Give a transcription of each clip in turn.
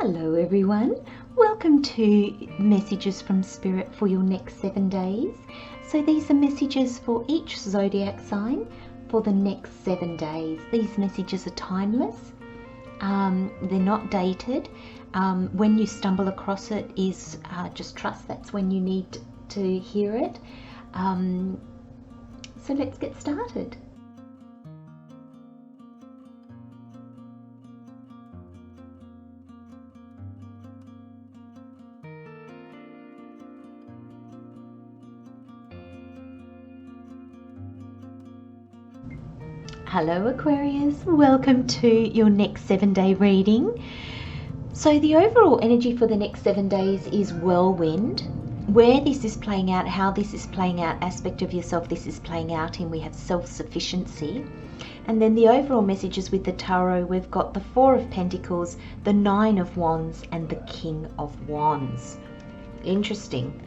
Hello everyone, welcome to Messages from Spirit for your next 7 days. So these are messages for each zodiac sign for the next 7 days. These messages are timeless, they're not dated. When you stumble across it is just trust that's when you need to hear it. So let's get started. Hello Aquarius, welcome to your next 7-day reading. So the overall energy for the next 7 days is whirlwind. Where this is playing out, how this is playing out, aspect of yourself this is playing out in, we have self-sufficiency. And then the overall messages with the tarot, we've got the Four of Pentacles, the Nine of Wands and the King of Wands. Interesting.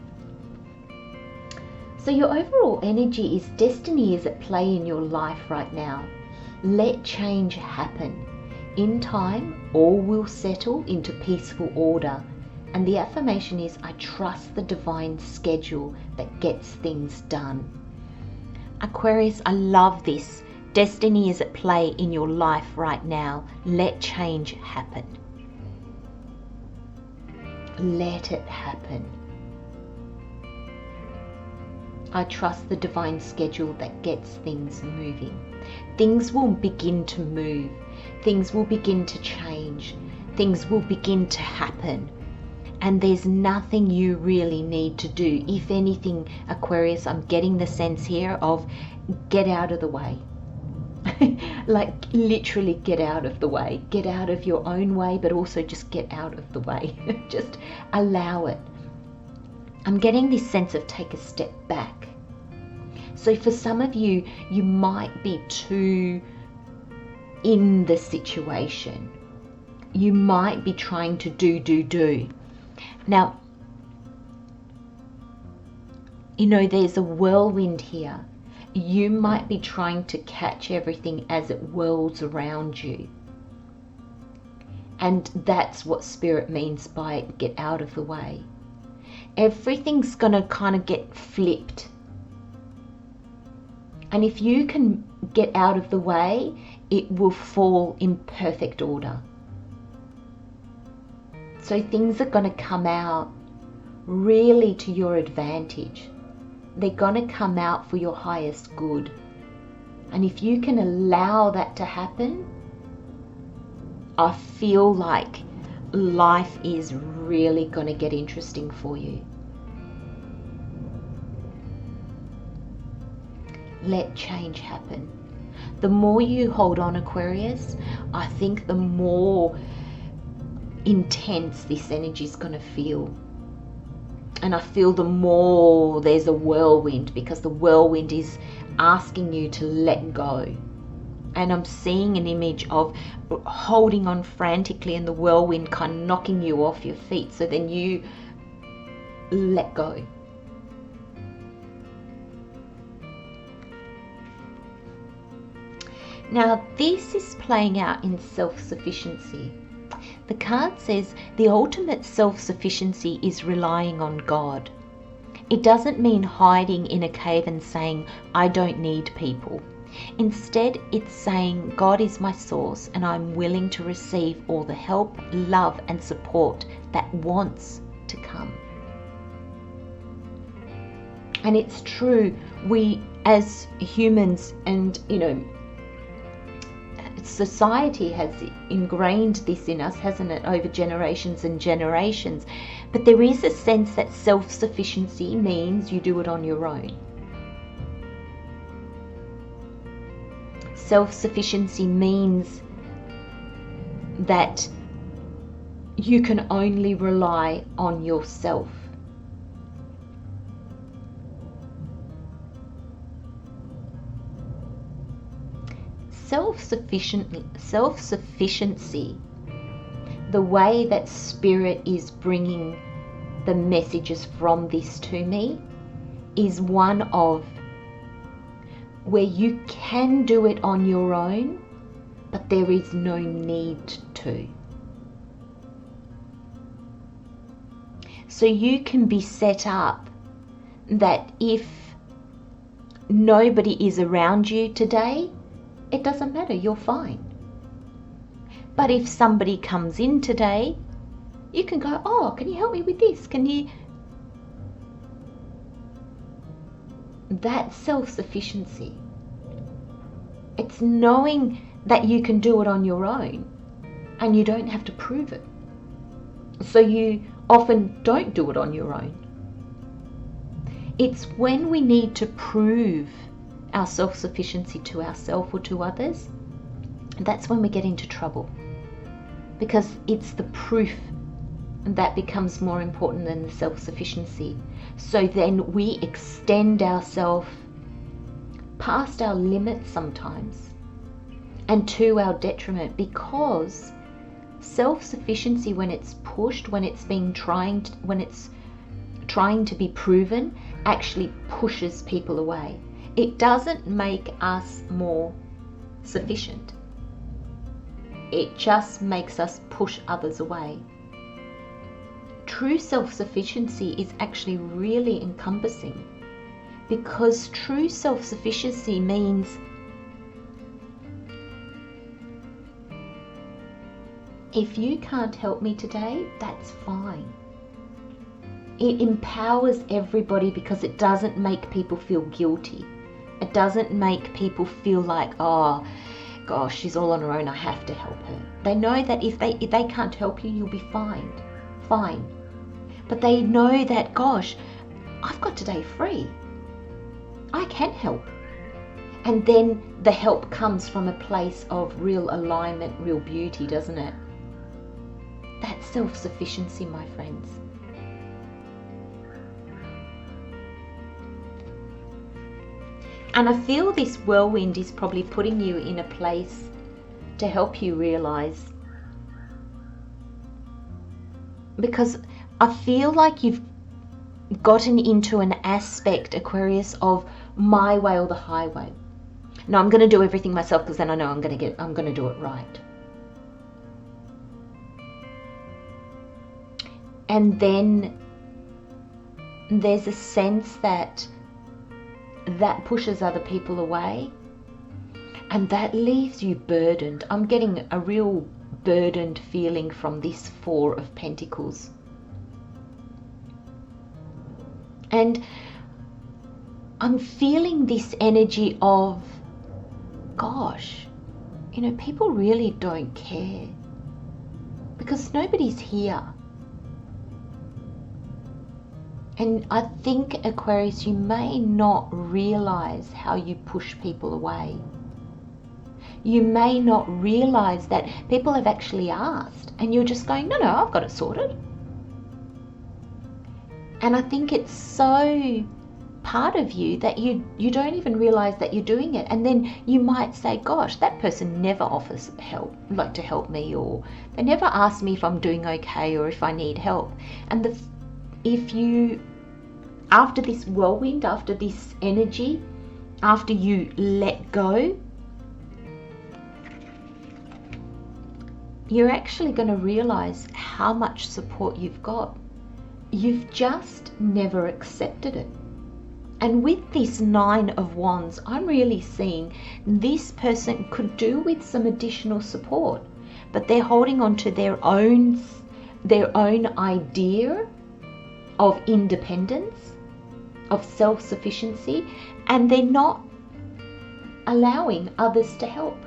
So your overall energy is destiny is at play in your life right now. Let change happen. In time, all will settle into peaceful order. And the affirmation is, I trust the divine schedule that gets things done. Aquarius, I love this. Destiny is at play in your life right now. Let change happen. Let it happen. I trust the divine schedule that gets things moving. Things will begin to move. Things will begin to change. Things will begin to happen. And there's nothing you really need to do. If anything, Aquarius, I'm getting the sense here of get out of the way. Like literally get out of the way. Get out of your own way, but also just get out of the way. Just allow it. I'm getting this sense of take a step back. So for some of you, you might be too in the situation. You might be trying to do. Now, there's a whirlwind here. You might be trying to catch everything as it whirls around you. And that's what Spirit means by get out of the way. Everything's going to kind of get flipped. And if you can get out of the way, it will fall in perfect order. So things are going to come out really to your advantage. They're going to come out for your highest good. And if you can allow that to happen, I feel like life is really going to get interesting for you. Let change happen. The more you hold on, Aquarius, I think the more intense this energy is going to feel. And I feel the more there's a whirlwind, because the whirlwind is asking you to let go. And I'm seeing an image of holding on frantically and the whirlwind kind of knocking you off your feet. So then you let go. Now this is playing out in self-sufficiency. The card says the ultimate self-sufficiency is relying on God. It doesn't mean hiding in a cave and saying, I don't need people. Instead, it's saying, God is my source and I'm willing to receive all the help, love and support that wants to come. And it's true, we as humans and, society has ingrained this in us, hasn't it, over generations and generations. But there is a sense that self-sufficiency means you do it on your own. Self-sufficiency means that you can only rely on yourself. Self-sufficiency, the way that Spirit is bringing the messages from this to me, is one of where you can do it on your own, but there is no need to. So you can be set up that if nobody is around you today, it doesn't matter, you're fine. But if somebody comes in today, you can go, oh, can you help me with this? Can you? That's self-sufficiency. It's knowing that you can do it on your own and you don't have to prove it. So you often don't do it on your own. It's when we need to prove our self-sufficiency to ourselves or to others, that's when we get into trouble. Because it's the proof that becomes more important than the self-sufficiency. So then we extend ourselves past our limits sometimes, and to our detriment, because self-sufficiency, when it's pushed, when it's trying to be proven, actually pushes people away. It doesn't make us more sufficient. It just makes us push others away. True self-sufficiency is actually really encompassing, because true self-sufficiency means if you can't help me today, that's fine. It empowers everybody because it doesn't make people feel guilty. It doesn't make people feel like, oh gosh, she's all on her own, I have to help her. They know that if they can't help you, you'll be fine. But they know that, gosh, I've got today free. I can help. And then the help comes from a place of real alignment, real beauty, doesn't it? That's self-sufficiency, my friends. And I feel this whirlwind is probably putting you in a place to help you realize, because I feel like you've gotten into an aspect, Aquarius, of my way or the highway. No, I'm going to do everything myself because then I know I'm going to do it right. And then there's a sense that pushes other people away, and that leaves you burdened. I'm getting a real burdened feeling from this Four of Pentacles. And I'm feeling this energy of, gosh, people really don't care because nobody's here. And I think, Aquarius, you may not realize how you push people away. You may not realize that people have actually asked and you're just going, no, I've got it sorted. And I think it's so part of you that you don't even realize that you're doing it. And then you might say, gosh, that person never offers help, like to help me, or they never ask me if I'm doing okay or if I need help. And if you, after this whirlwind, after this energy, after you let go, you're actually going to realize how much support you've got. You've just never accepted it. And with this Nine of Wands, I'm really seeing this person could do with some additional support, but they're holding on to their own idea of independence, of self-sufficiency, and they're not allowing others to help.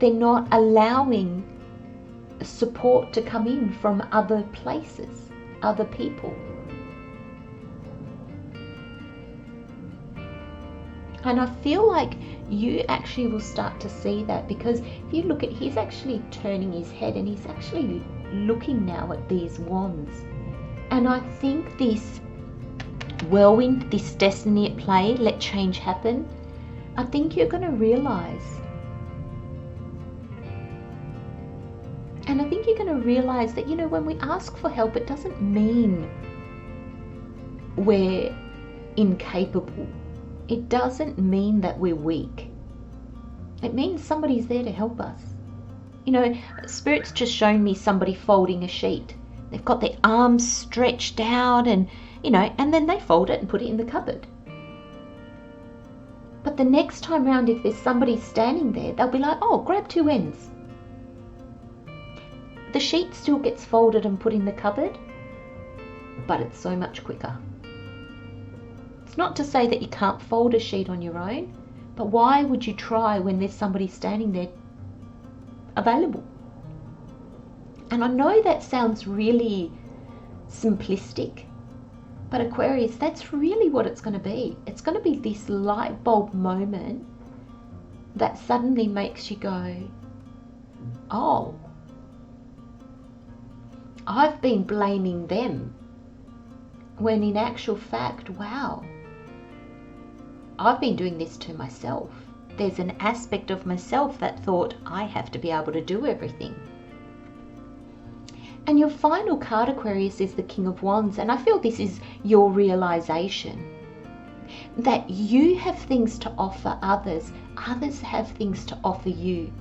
They're not allowing support to come in from other places, other people. And I feel like you actually will start to see that, because if you look at, he's actually turning his head and he's actually looking now at these wands. And I think this whirlwind, this destiny at play, let change happen, I think you're going to realize. And I think you're going to realize that, when we ask for help, it doesn't mean we're incapable. It doesn't mean that we're weak. It means somebody's there to help us. You know, Spirit's just shown me somebody folding a sheet. They've got their arms stretched out and, you know, and then they fold it and put it in the cupboard. But the next time round, if there's somebody standing there, they'll be like, oh, grab two ends. The sheet still gets folded and put in the cupboard, but it's so much quicker. It's not to say that you can't fold a sheet on your own, but why would you try when there's somebody standing there available? And I know that sounds really simplistic, but Aquarius, that's really what it's going to be. It's going to be this light bulb moment that suddenly makes you go, oh, I've been blaming them, when in actual fact, wow, I've been doing this to myself. There's an aspect of myself that thought I have to be able to do everything. And your final card, Aquarius, is the King of Wands. And I feel this is your realization that you have things to offer others. Others have things to offer you.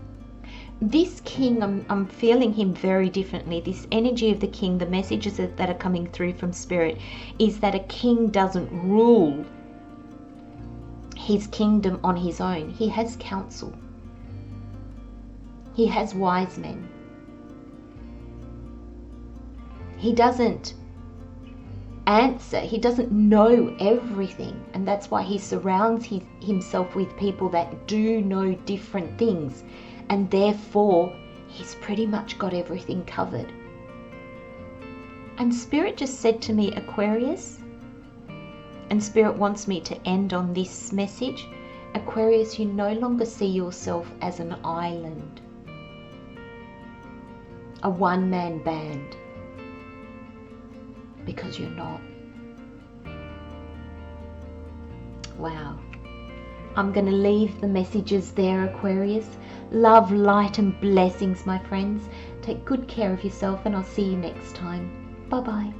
This King, I'm feeling him very differently. This energy of the King, the messages that are coming through from Spirit, is that a king doesn't rule his kingdom on his own. He has counsel. He has wise men. He doesn't answer. He doesn't know everything. And that's why he surrounds himself with people that do know different things. And therefore, he's pretty much got everything covered. And Spirit just said to me, Aquarius, and Spirit wants me to end on this message, Aquarius, you no longer see yourself as an island, a one-man band, because you're not. Wow. I'm going to leave the messages there, Aquarius. Love, light and blessings, my friends. Take good care of yourself and I'll see you next time. Bye-bye.